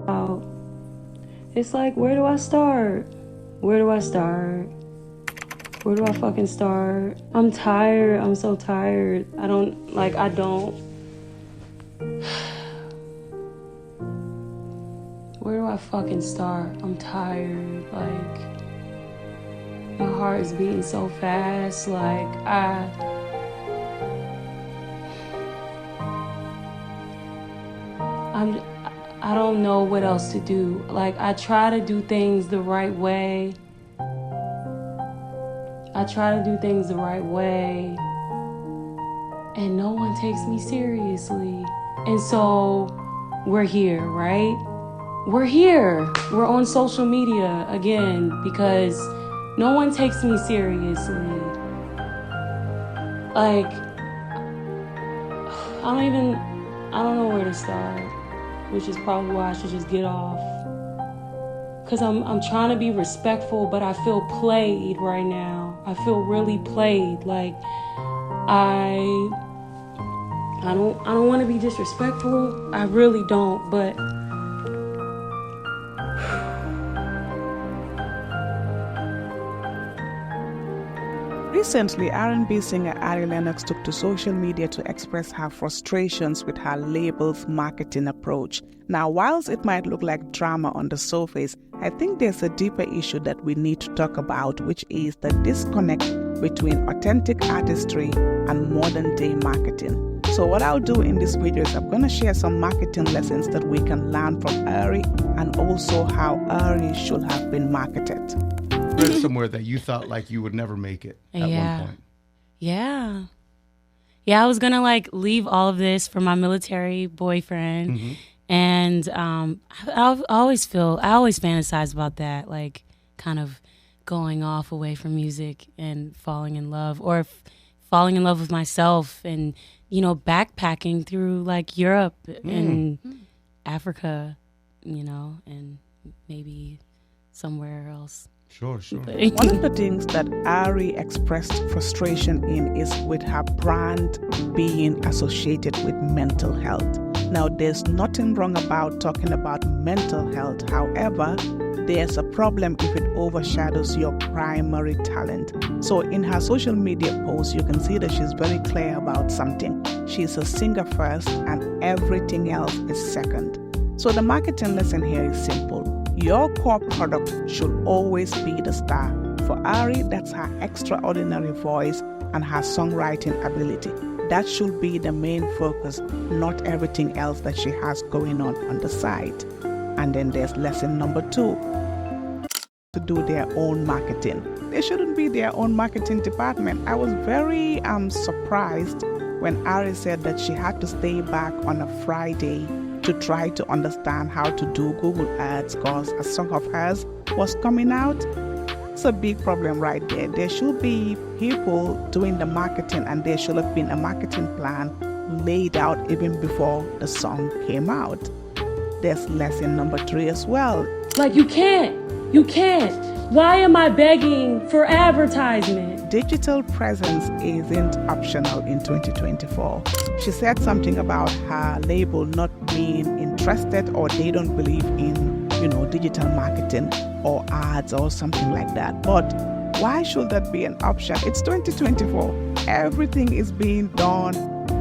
out. It's like, where do I start? Where do I start? Where do I fucking start? I'm tired. I'm so tired. I don't. Where do I fucking start? I'm tired. Like, my heart is beating so fast. Like, I don't know what else to do. Like, I try to do things the right way. And no one takes me seriously. And so we're here, right? We're here. We're on social media again because no one takes me seriously. Like, I don't know where to start, which is probably why I should just get off. Cause I'm trying to be respectful, but I feel played right now. I feel really played. Like, I don't want to be disrespectful. I really don't, but recently, R&B singer Ari Lennox took to social media to express her frustrations with her label's marketing approach. Now, whilst it might look like drama on the surface, I think there's a deeper issue that we need to talk about, which is the disconnect between authentic artistry and modern-day marketing. So what I'll do in this video is I'm going to share some marketing lessons that we can learn from Ari and also how Ari should have been marketed. Read somewhere that you thought like you would never make it at one point. Yeah, I was gonna like leave all of this for my military boyfriend. Mm-hmm. And I always fantasize about that, like kind of going off away from music and falling in love, or falling in love with myself, and backpacking through like Europe and Africa, and maybe somewhere else. Sure. One of the things that Ari expressed frustration in is with her brand being associated with mental health. Now, there's nothing wrong about talking about mental health. However, there's a problem if it overshadows your primary talent. So in her social media post, you can see that she's very clear about something. She's a singer first and everything else is second. So the marketing lesson here is simple. Your core product should always be the star. For Ari, that's her extraordinary voice and her songwriting ability. That should be the main focus, not everything else that she has going on the side. And then there's lesson number 2. To do their own marketing. There shouldn't be their own marketing department. I was very surprised when Ari said that she had to stay back on a Friday to try to understand how to do Google Ads because a song of hers was coming out. It's a big problem right there. There should be people doing the marketing, and there should have been a marketing plan laid out even before the song came out. There's lesson number 3 as well. Like, you can't. Why am I begging for advertisement? Digital presence isn't optional in 2024. She said something about her label not being interested, or they don't believe in, digital marketing or ads or something like that. But why should that be an option? It's 2024. Everything is being done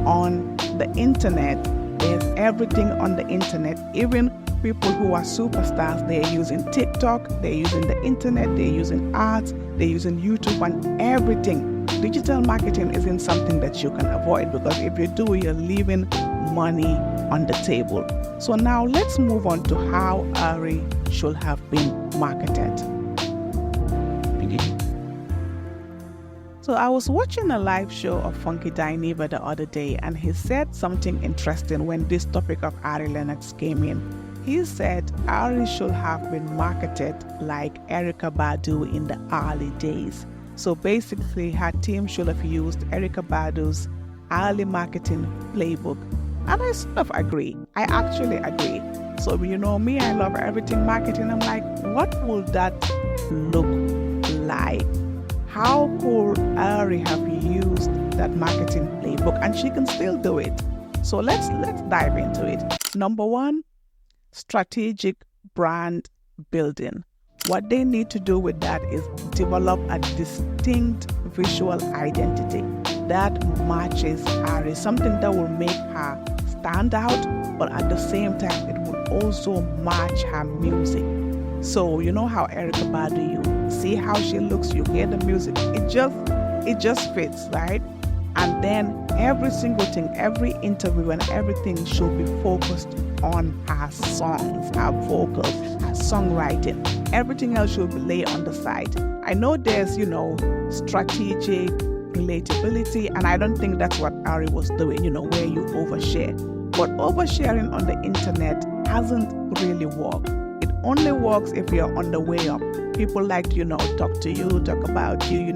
on the internet. There's everything on the internet. Even people who are superstars, they're using TikTok, they're using the internet, they're using ads, they're using YouTube and everything. Digital marketing isn't something that you can avoid, because if you do, you're leaving money on the table. So now let's move on to how Ari should have been marketed. So I was watching a live show of Funky Dineva the other day, and he said something interesting when this topic of Ari Lennox came in. He said Ari should have been marketed like Erykah Badu in the early days. So basically, her team should have used Erykah Badu's early marketing playbook. And I sort of agree. I actually agree. So, me, I love everything marketing. I'm like, what would that look like? How could Ari have used that marketing playbook? And she can still do it. So let's dive into it. Number 1, strategic brand building. What they need to do with that is develop a distinct visual identity that matches Ari, something that will make her stand out, but at the same time, it will also match her music. So you know how Erykah Badu, you see how she looks, you hear the music, it just fits, right? And then every single thing, every interview and everything should be focused on her songs, her vocals, her songwriting. Everything else should be laid on the side. I know there's, strategic relatability, and I don't think that's what Ari was doing, where you overshare. But oversharing on the internet hasn't really worked. It only works if you're on the way up. People like to, talk to you, talk about you,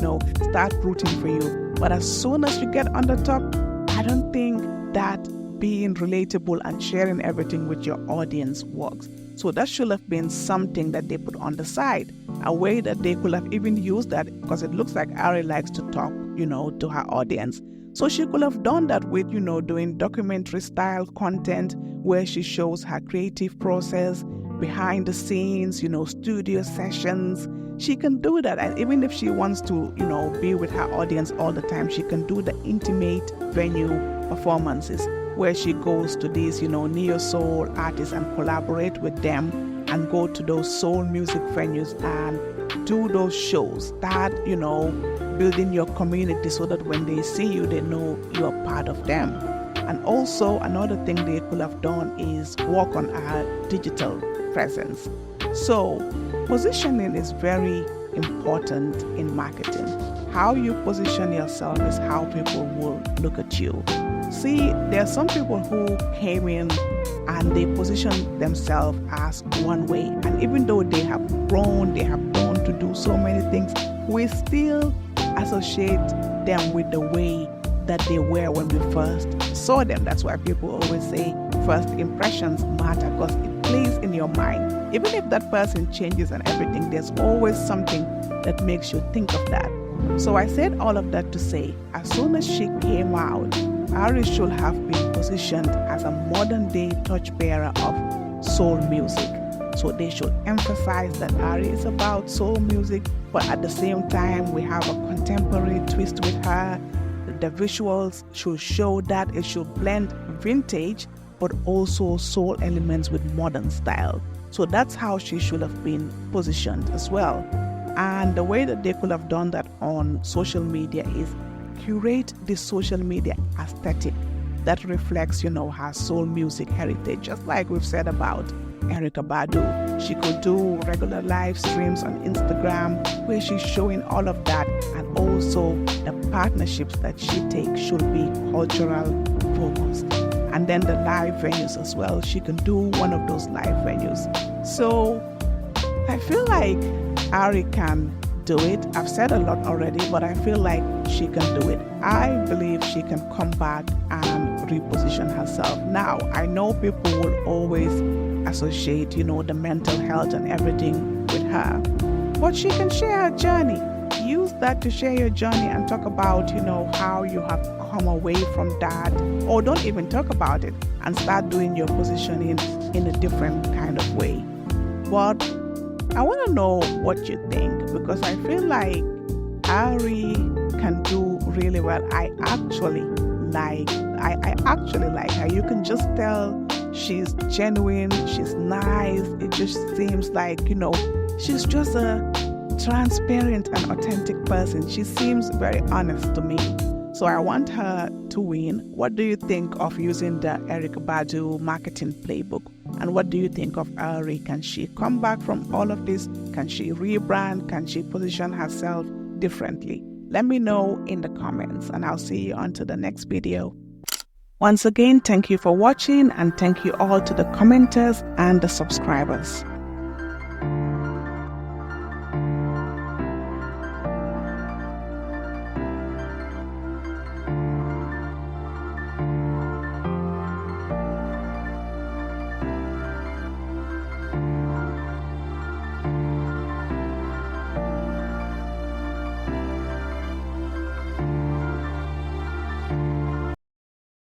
start rooting for you. But as soon as you get on the top, I don't think that being relatable and sharing everything with your audience works. So that should have been something that they put on the side, a way that they could have even used that, because it looks like Ari likes to talk, to her audience. So she could have done that with, doing documentary style content where she shows her creative process, behind the scenes, studio sessions. She can do that. And even if she wants to, be with her audience all the time, she can do the intimate venue performances where she goes to these, neo-soul artists and collaborate with them and go to those soul music venues and do those shows. Start, building your community so that when they see you, they know you're part of them. And also another thing they could have done is work on our digital presence. So positioning is very important in marketing. How you position yourself is how people will look at you. See, there are some people who came in and they position themselves as one way. And even though they have grown to do so many things, we still associate them with the way that they were when we first saw them. That's why people always say first impressions matter, because it plays in your mind. Even if that person changes and everything, there's always something that makes you think of that. So I said all of that to say, as soon as she came out, Ari should have been positioned as a modern day torchbearer of soul music. So they should emphasize that Ari is about soul music, but at the same time, we have a contemporary twist with her. The visuals should show that it should blend vintage, but also soul elements with modern style. So that's how she should have been positioned as well. And the way that they could have done that on social media is curate the social media aesthetic that reflects, her soul music heritage, just like we've said about Erykah Badu. She could do regular live streams on Instagram where she's showing all of that, and also the partnerships that she takes should be cultural focused. And then the live venues as well. She can do one of those live venues. So I feel like Ari can do it. I've said a lot already, but I feel like she can do it. I believe she can come back and reposition herself. Now, I know people will always associate, the mental health and everything with her, but she can share her journey. Use that to share your journey and talk about, how you have come away from that, or don't even talk about it and start doing your positioning in a different kind of way. But I want to know what you think, because I feel like Ari can do really well. I actually like her. You can just tell she's genuine, she's nice. It just seems like, she's just a transparent and authentic person. She seems very honest to me. So I want her to win. What do you think of using the Erykah Badu marketing playbook? And what do you think of Ari? Can she come back from all of this? Can she rebrand? Can she position herself differently? Let me know in the comments, and I'll see you until the next video. Once again, thank you for watching, and thank you all to the commenters and the subscribers.